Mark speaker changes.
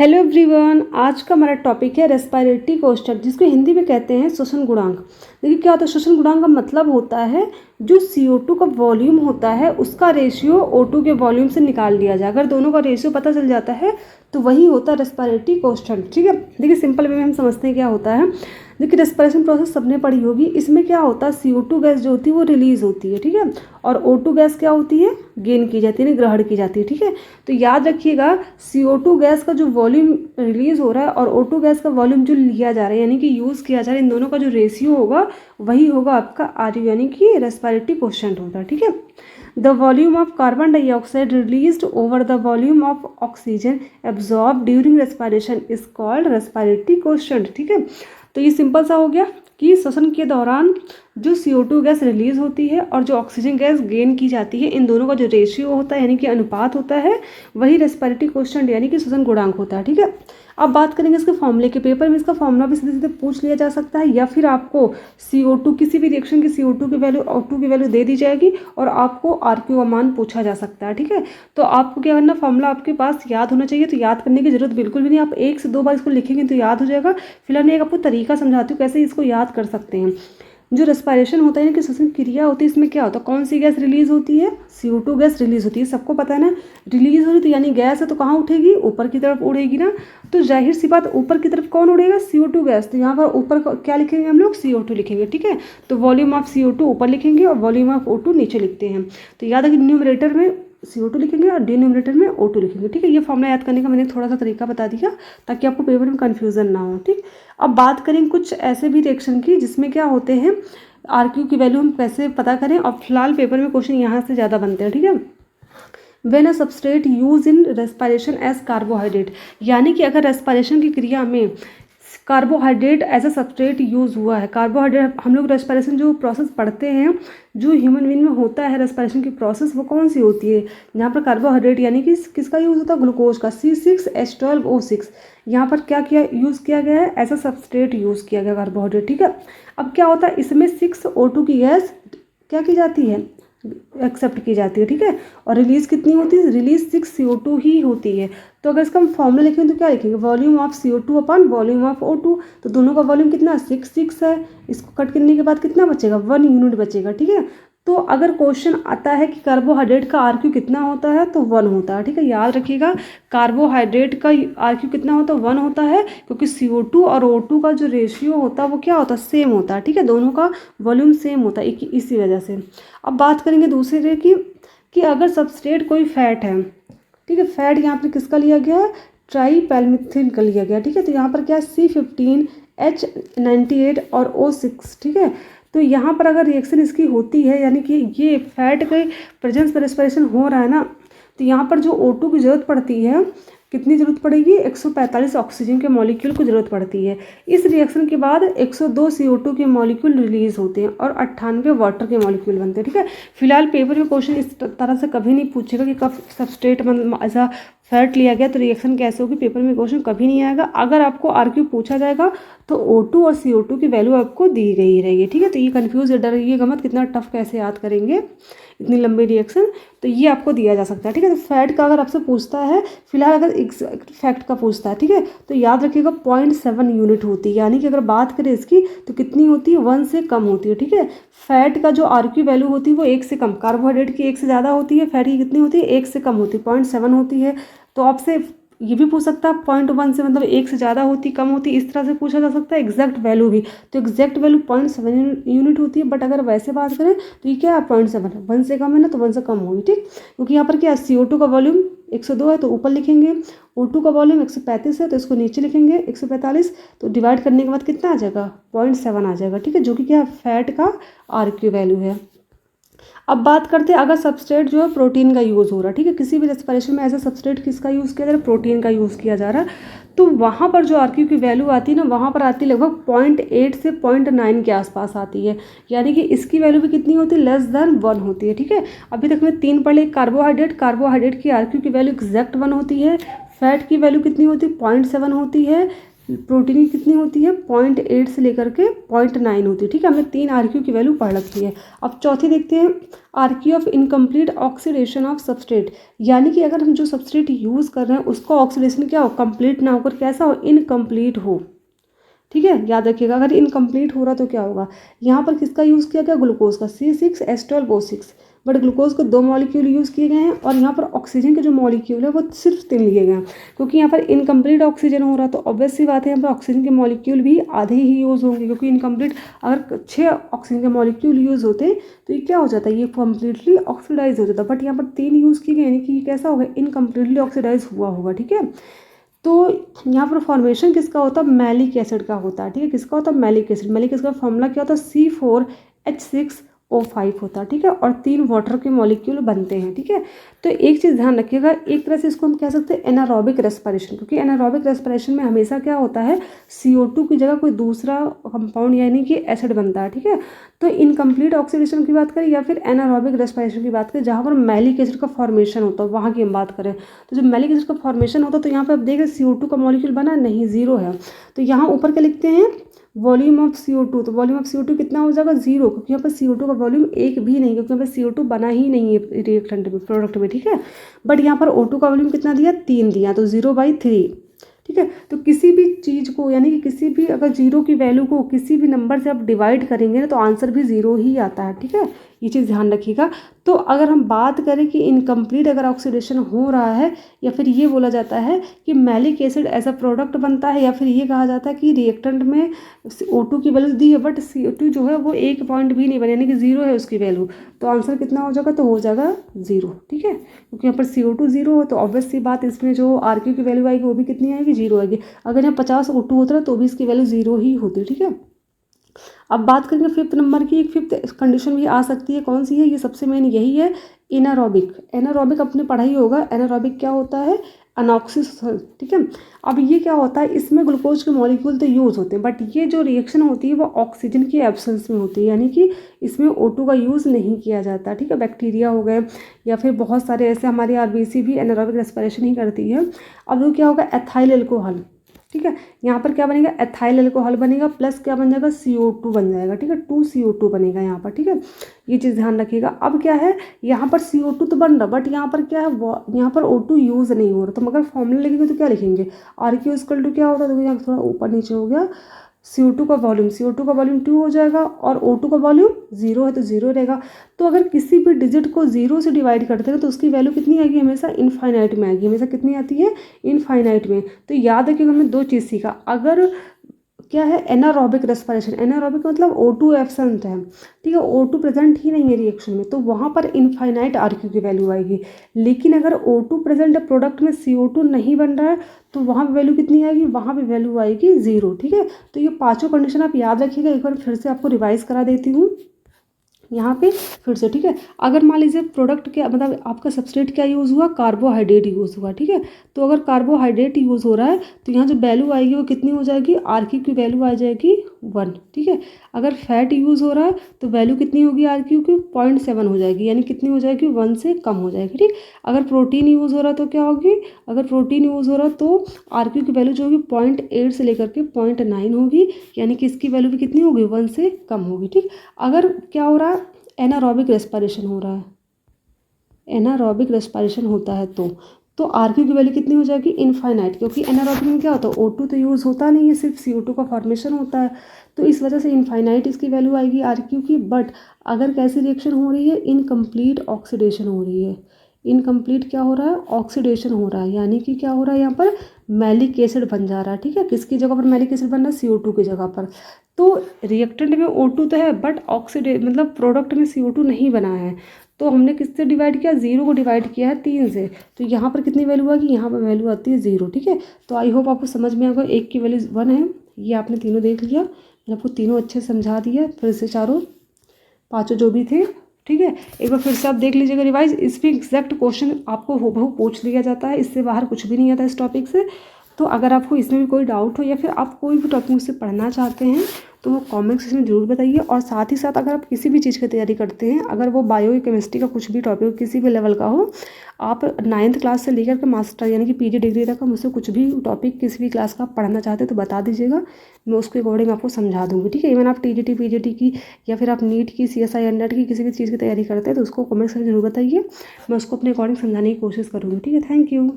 Speaker 1: Hello everyone, आज का हमारा टॉपिक है रेस्पिरेटरी कोष्ठक, जिसको हिंदी में कहते हैं श्वसन गुणांक। देखिए क्या होता है, श्वसन गुणांक का मतलब होता है जो CO2 का वॉल्यूम होता है उसका रेशियो O2 के वॉल्यूम से निकाल दिया जाए। अगर दोनों का रेशियो पता चल जाता है तो वही होता है रेस्पिरेटरी कोष्ठक। ठीक है, देखिए सिंपल वे में हम समझते हैं क्या होता है। देखिए रेस्पिरेशन प्रोसेस सबने पढ़ी होगी। इसमें क्या होता है, CO2 गैस जो होती है वो रिलीज होती है, ठीक है, और O2 गैस क्या होती है, गेन की जाती है, ग्रहण की जाती है। ठीक है, तो याद रखिएगा CO2 गैस का जो वॉल्यूम रिलीज हो रहा है और O2 गैस का वॉल्यूम जो लिया जा रहा है यानी कि यूज़ किया जा रहा है, इन दोनों का जो रेशियो होगा वही होगा आपका RU यानी कि रेस्पिरेटरी कोशेंट होता है। ठीक है, the volume of carbon dioxide released over the volume of oxygen absorb during respiration is called respiratory quotient. ठीक है, तो ये सिंपल सा हो गया कि श्वसन के दौरान जो CO2 गैस रिलीज होती है और जो ऑक्सीजन गैस गेन की जाती है, इन दोनों का जो रेशियो होता है यानी कि अनुपात होता है, वही रेस्पिरेटरी कोशेंट यानी कि श्वसन गुणांक होता है। ठीक है, अब बात करेंगे इसके फॉर्मूले के। पेपर में इसका फॉर्मूला भी सीधे सीधे पूछ लिया जा सकता है, या फिर आपको CO2 किसी भी रिएक्शन की CO2 की वैल्यू O2 की वैल्यू दे दी जाएगी और आपको RQ का मान पूछा जा सकता है। ठीक है, तो आपको क्या करना, फॉर्मूला आपके पास याद होना चाहिए। तो याद करने की जरूरत बिल्कुल भी नहीं, आप 1 से 2 बार इसको लिखेंगे तो याद हो जाएगा। फिलहाल मैं एक आपको तरीका समझाती हूँ कैसे इसको याद कर सकते हैं। जो रेस्पिरेशन होता है यानी कि श्वसन क्रिया होती है, इसमें क्या होता है, कौन सी गैस रिलीज होती है, CO2 गैस रिलीज होती है, सबको पता है ना। रिलीज हो रही तो यानी गैस है तो कहाँ उठेगी, ऊपर की तरफ उड़ेगी ना। तो जाहिर सी बात, ऊपर की तरफ कौन उड़ेगा, CO2 गैस। तो यहाँ पर ऊपर क्या लिखेंगे हम लोग, CO2 लिखेंगे। ठीक है, तो वॉल्यूम ऑफ CO2 ऊपर लिखेंगे और वॉल्यूम ऑफ O2 नीचे लिखते हैं। तो याद है कि न्यूमरेटर में CO2 लिखेंगे और डिनोमिनेटर में O2 लिखेंगे। ठीक है, ये फॉर्मूला याद करने का मैंने थोड़ा सा तरीका बता दिया ताकि आपको पेपर में कन्फ्यूजन ना हो। ठीक, अब बात करें कुछ ऐसे भी रिएक्शन की जिसमें क्या होते हैं, RQ की वैल्यू हम कैसे पता करें। और फिलहाल पेपर में क्वेश्चन यहाँ से ज़्यादा बनते हैं। ठीक है, when a substrate use in respiration as carbohydrate, यानी कि अगर रेस्पिरेशन की क्रिया में carbohydrate as a substrate use हुआ है। कार्बोहाइड्रेट हम लोग रेस्पिरेशन जो प्रोसेस पढ़ते हैं, जो ह्यूमन बीइंग में होता है रेस्पिरेशन की प्रोसेस, वो कौन सी होती है, यहाँ पर कार्बोहाइड्रेट यानी कि किसका यूज़ होता है, ग्लूकोज का, C6H12O6। यहाँ पर क्या किया, यूज़ किया गया है, एज अ सबस्ट्रेट यूज़ किया गया कार्बोहाइड्रेट। ठीक है, अब क्या होता है, इसमें 6O2 की गैस क्या की जाती है, एक्सेप्ट की जाती है। ठीक है, और रिलीज कितनी होती है, रिलीज 6CO2 ही होती है। तो अगर इसका हम फॉर्मूला लिखेंगे तो क्या लिखेंगे, volume of CO2 upon volume of O2। तो दोनों का वॉल्यूम कितना, 6 है। इसको कट करने के बाद कितना बचेगा, 1 यूनिट बचेगा। ठीक है, तो अगर क्वेश्चन आता है कि कार्बोहाइड्रेट का RQ कितना होता है तो 1 होता है। ठीक है, याद रखिएगा कार्बोहाइड्रेट का RQ कितना होता है, 1 होता है, क्योंकि CO2 और O2 का जो रेशियो होता है वो क्या होता है, सेम होता है। ठीक है, दोनों का वॉल्यूम सेम होता है इसी वजह से। अब बात करेंगे दूसरे कि अगर सबस्ट्रेट कोई फैट है, ठीक है, फैट यहाँ पर किसका लिया गया है, ट्राईपैरामीथेन का लिया गया। ठीक है, तो यहाँ पर क्या है, C15H98 और O6। ठीक है, तो यहाँ पर अगर रिएक्शन इसकी होती है यानी कि ये फैट के प्रेजेंस में रेस्पिरेशन हो रहा है ना, तो यहाँ पर जो O2 की ज़रूरत पड़ती है, कितनी ज़रूरत पड़ेगी, 145 ऑक्सीजन के मॉलिक्यूल को ज़रूरत पड़ती है। इस रिएक्शन के बाद 102 CO2 के मॉलिक्यूल रिलीज होते हैं और 98 वाटर के मॉलिक्यूल बनते हैं। ठीक है, फिलहाल पेपर में क्वेश्चन इस तरह से कभी नहीं पूछेगा कि कब सबस्ट्रेट ऐसा फैट लिया गया तो रिएक्शन कैसे होगी, पेपर में क्वेश्चन कभी नहीं आएगा। अगर आपको RQ पूछा जाएगा तो O2 और CO2 की वैल्यू आपको दी गई रहेगी। ठीक है, तो ये कन्फ्यूज डरिएगा मत, कितना टफ कैसे याद करेंगे इतनी लंबी रिएक्शन, तो ये आपको दिया जा सकता है। ठीक है, तो फैट का अगर आपसे पूछता है, फिलहाल अगर फैक्ट का पूछता है, ठीक है, तो याद रखिएगा 0.7 यूनिट होती है, यानी कि अगर बात करें इसकी तो कितनी होती है, 1 से कम होती है। ठीक है, फैट का जो RQ वैल्यू होती है वो 1 से कम, कार्बोहाइड्रेट की 1 से ज़्यादा होती है, फैट की कितनी होती है, 1 से कम होती है, 0.7 होती है। तो आपसे ये भी पूछ सकता है 0.1 से मतलब 1 से ज़्यादा होती, कम होती, इस तरह से पूछा जा सकता है। एग्जैक्ट वैल्यू भी, तो एग्जैक्ट वैल्यू 0.7 यूनिट होती है, बट अगर वैसे बात करें तो ये क्या है, 0.7 है, 1 से कम है ना, तो 1 से कम होगी। ठीक, क्योंकि यहाँ पर क्या है, CO2 का वॉल्यूम 102 है तो ऊपर लिखेंगे, O2 का वॉल्यूम 135 है तो इसको नीचे लिखेंगे 145, तो डिवाइड करने के बाद कितना आ जाएगा, 0.7 आ जाएगा। ठीक है, जो कि क्या है, फैट का RQ वैल्यू है। अब बात करते हैं अगर सबस्ट्रेट जो है प्रोटीन का यूज़ हो रहा है, ठीक है, किसी भी रेस्पिरेशन में ऐसा सबस्ट्रेट किसका यूज़ किया जा रहा है, प्रोटीन का यूज़ किया जा रहा है, तो वहाँ पर जो RQ की वैल्यू आती है ना, वहाँ पर आती है लगभग 0.8 से 0.9 के आसपास आती है, यानी कि इसकी वैल्यू भी कितनी होती है, <1 होती है। ठीक है, अभी तक मैं 3 पढ़ ली, कार्बोहाइड्रेट की RQ की वैल्यू एग्जैक्ट 1 होती है, फैट की वैल्यू कितनी होती है, 0.7 होती है, प्रोटीन की कितनी होती है 0.8 से लेकर के 0.9 होती है। ठीक है, हमने 3 RQ की वैल्यू पढ़ रखी है। अब चौथी देखते हैं RQ of incomplete oxidation of substrate, यानी कि अगर हम जो सबस्ट्रेट यूज़ कर रहे हैं उसका ऑक्सीडेशन क्या हो, कंप्लीट ना होकर कैसा हो, इनकम्प्लीट हो। ठीक है, याद रखिएगा, अगर इनकम्प्लीट हो रहा तो क्या होगा, यहाँ पर किसका यूज़ किया गया, ग्लूकोज का C6H12O6, बट ग्लूकोज को 2 मॉलिक्यूल यूज़ किए गए हैं और यहाँ पर ऑक्सीजन के जो मॉलिक्यूल है वो सिर्फ 3 लिए गए हैं, क्योंकि यहाँ पर इनकम्प्लीट ऑक्सीजन हो रहा तो ऑब्वियस सी बात है यहाँ पर ऑक्सीजन के मॉलिक्यूल भी आधे ही यूज़ होंगे, क्योंकि इनकम्प्लीट अगर 6 ऑक्सीजन के मॉलिक्यूल यूज़ होते तो ये क्या हो जाता है, ये कम्प्लीटली ऑक्सीडाइज हो जाता, बट यहाँ पर 3 यूज़ किए गए, यानी कि ये कैसा होगा, इनकम्प्लीटली ऑक्सीडाइज हुआ होगा। ठीक है, तो यहाँ पर फॉर्मेशन किसका होता है, मैलिक एसिड का होता है। ठीक है, किसका होता है, मैलिक एसिड। मैलिक एसिड का फॉर्मूला क्या होता है, C4H6O5 होता है। ठीक है, और 3 वाटर के मॉलिक्यूल बनते हैं। ठीक है, तो एक चीज़ ध्यान रखिएगा, एक तरह से इसको हम कह सकते हैं एनारोबिक रेस्पिरेशन, क्योंकि एनारोबिक रेस्पिरेशन में हमेशा क्या होता है, CO2 की जगह कोई दूसरा कंपाउंड यानी कि एसिड बनता है। ठीक है, तो इनकम्प्लीट ऑक्सीडेशन की बात करें या फिर एनारोबिक रेस्पिरेशन की बात करें, जहाँ पर मैलिक एसिड का फॉर्मेशन होता है वहाँ की हम बात करें, तो जब मैलिक एसिड का फॉर्मेशन होता है तो यहाँ पर आप देख रहे हैं CO2 का मॉलिक्यूल बना नहीं, 0 है। तो यहाँ ऊपर क्या लिखते हैं, वॉल्यूम ऑफ CO2, तो वॉल्यूम ऑफ CO2 कितना हो जाएगा, 0, क्योंकि यहाँ पर CO2 का वॉल्यूम 1 भी नहीं, क्योंकि यहाँ पर CO2 बना ही नहीं है रिएक्टेंट में, प्रोडक्ट में। ठीक है, बट यहाँ पर O2 का वॉल्यूम कितना दिया, 3 दिया, तो 0/3। ठीक है, तो किसी भी चीज़ को यानी कि किसी भी अगर 0 की वैल्यू को किसी भी नंबर से आप डिवाइड करेंगे ना तो आंसर भी 0 ही आता है। ठीक है, ये चीज़ ध्यान रखिएगा। तो अगर हम बात करें कि इनकम्प्लीट अगर ऑक्सीडेशन हो रहा है, या फिर ये बोला जाता है कि malic acid as a product बनता है, या फिर ये कहा जाता है कि रिएक्टेंट में O2 की वैल्यू दी है बट CO2 जो है वो 1 पॉइंट भी नहीं बने, यानी कि 0 है उसकी वैल्यू, तो आंसर कितना हो जाएगा, तो हो जाएगा 0। ठीक है, क्योंकि यहाँ पर CO2 0 हो तो ऑब्वियस सी बात, इसमें जो RQ की वैल्यू आएगी वो भी कितनी आएगी, 0 आएगी। अगर यहाँ 50 O2 होता है तो भी इसकी वैल्यू 0 ही होती। ठीक है, अब बात करेंगे 5th नंबर की, एक 5th कंडीशन भी आ सकती है, कौन सी है, ये सबसे मेन यही है, एनारोबिक। एनारोबिक अपने पढ़ाई होगा, एनारोबिक क्या होता है, अनऑक्सीजन। ठीक है, अब ये क्या होता है, इसमें ग्लूकोज के मॉलिक्यूल तो यूज़ होते हैं, बट ये जो रिएक्शन होती है वो ऑक्सीजन की एब्सेंस में होती है, यानी कि इसमें O2 का यूज़ नहीं किया जाता। ठीक है, बैक्टीरिया हो गए या फिर बहुत सारे ऐसे, हमारी RBC भी एनारोबिक रेस्पिरेशन ही करती है। अब वो क्या होगा, एथाइल एल्कोहल। ठीक है, यहाँ पर क्या बनेगा, एथाइल एल्कोहल बनेगा, प्लस क्या बन जाएगा, CO2 बन जाएगा। ठीक है, 2CO2 बनेगा यहाँ पर। ठीक है, ये चीज़ ध्यान रखिएगा। अब क्या है, यहाँ पर CO2 तो बन रहा, बट यहाँ पर क्या है, यहाँ पर O2 यूज़ नहीं हो रहा, तो मगर फॉर्मूला लिखेंगे तो क्या लिखेंगे, RQ इक्वल टू क्या होता है, तो यहाँ थोड़ा ऊपर नीचे हो गया, CO2 का वॉल्यूम 2 हो जाएगा और O2 का वॉल्यूम 0 है तो 0 रहेगा। तो अगर किसी भी डिजिट को 0 से डिवाइड करते हैं तो उसकी वैल्यू कितनी आएगी, हमेशा इनफाइनाइट में आएगी। हमेशा कितनी आती है, इनफाइनाइट में। तो याद रखिएगा, हमने 2 चीज़ सीखा, अगर क्या है, एनारोबिक रेस्पिरेशन, एनारोबिक मतलब O2 एब्सेंट है। ठीक है, O2 प्रेजेंट ही नहीं है रिएक्शन में, तो वहाँ पर इनफाइनाइट RQ की वैल्यू आएगी। लेकिन अगर O2 प्रेजेंट है, प्रोडक्ट में CO2 नहीं बन रहा है, तो वहाँ पर वैल्यू कितनी आएगी, वहाँ पर वैल्यू आएगी 0। ठीक है, तो ये 5 कंडीशन आप याद रखिएगा। एक बार फिर से आपको रिवाइज करा देती हूँ यहाँ पे फिर से। ठीक है, अगर मान लीजिए प्रोडक्ट क्या मतलब आपका सबस्ट्रेट क्या यूज़ हुआ, कार्बोहाइड्रेट यूज़ हुआ। ठीक है, तो अगर कार्बोहाइड्रेट यूज़ हो रहा है तो यहाँ जो वैल्यू आएगी वो कितनी हो जाएगी, RQ की वैल्यू आ जाएगी 1। ठीक है, अगर फैट यूज़ हो रहा है तो वैल्यू कितनी होगी RQ की, 0.7 हो जाएगी, यानी कितनी हो जाएगी, 1 से कम हो जाएगी। ठीक, अगर प्रोटीन यूज़ हो रहा है तो क्या होगी, अगर प्रोटीन यूज़ हो रहा है तो RQ की वैल्यू जो होगी 0.8 से लेकर के 0.9 होगी, यानी कि इसकी वैल्यू भी कितनी होगी, 1 से कम होगी। ठीक, अगर क्या हो रहा है, एनारोबिक रेस्पिरेशन हो रहा है, एनारोबिक रेस्पिरेशन होता है तो RQ की वैल्यू कितनी हो जाएगी, इनफाइनाइट, क्योंकि एनारोबिक में क्या होता है, O2 तो यूज़ होता नहीं है, सिर्फ CO2 का फॉर्मेशन होता है, तो इस वजह से इनफाइनाइट इसकी वैल्यू आएगी RQ की। बट अगर कैसी रिएक्शन हो रही है, इनकम्प्लीट ऑक्सीडेशन हो रही है, इनकम्प्लीट क्या हो रहा है, ऑक्सीडेशन हो रहा है, यानी कि क्या हो रहा है, यहाँ पर मैलिक एसिड बन जा रहा है। ठीक है, किसकी जगह पर मैलिक एसिड बन रहा है, CO2 की जगह पर। तो रिएक्टेंट में O2 तो है बट ऑक्सीडेट मतलब प्रोडक्ट में CO2 नहीं बना है, तो हमने किससे डिवाइड किया, 0 को डिवाइड किया है 3 से, तो यहाँ पर कितनी वैल्यू आएगी, यहाँ पर वैल्यू आती है 0। ठीक है, तो आई होप आपको समझ में आएगा, एक की वैल्यू 1 है, ये आपने तीनों देख लिया, मैंने आपको तीनों अच्छे से समझा दिया, फिर से चारों 5 जो भी थे। ठीक है, एक बार फिर से आप देख लीजिएगा रिवाइज, इसमें एग्जैक्ट क्वेश्चन आपको हूबहू पूछ लिया जाता है, इससे बाहर कुछ भी नहीं आता इस टॉपिक से। तो अगर आपको इसमें भी कोई डाउट हो या फिर आप कोई भी टॉपिक मुझसे पढ़ना चाहते हैं तो वो कमेंट सेक्शन में ज़रूर बताइए। और साथ ही साथ अगर आप किसी भी चीज़ की तैयारी करते हैं, अगर वो बायो या केमिस्ट्री का कुछ भी टॉपिक किसी भी लेवल का हो, आप 9th क्लास से लेकर के मास्टर यानी कि PG डिग्री तक का मुझसे कुछ भी टॉपिक किसी भी क्लास का आप पढ़ना चाहते हैं तो बता दीजिएगा, मैं उसके अकॉर्डिंग आपको समझा दूँगी, ठीक है। इवन आप TGT PGT की या फिर आप नीट की, CSI या नेट की किसी भी चीज़ की तैयारी करते हैं तो उसको कमेंट सेक्शन में ज़रूर बताइए, मैं उसको अपने अकॉर्डिंग समझाने की कोशिश करूँगी, ठीक है। Thank you.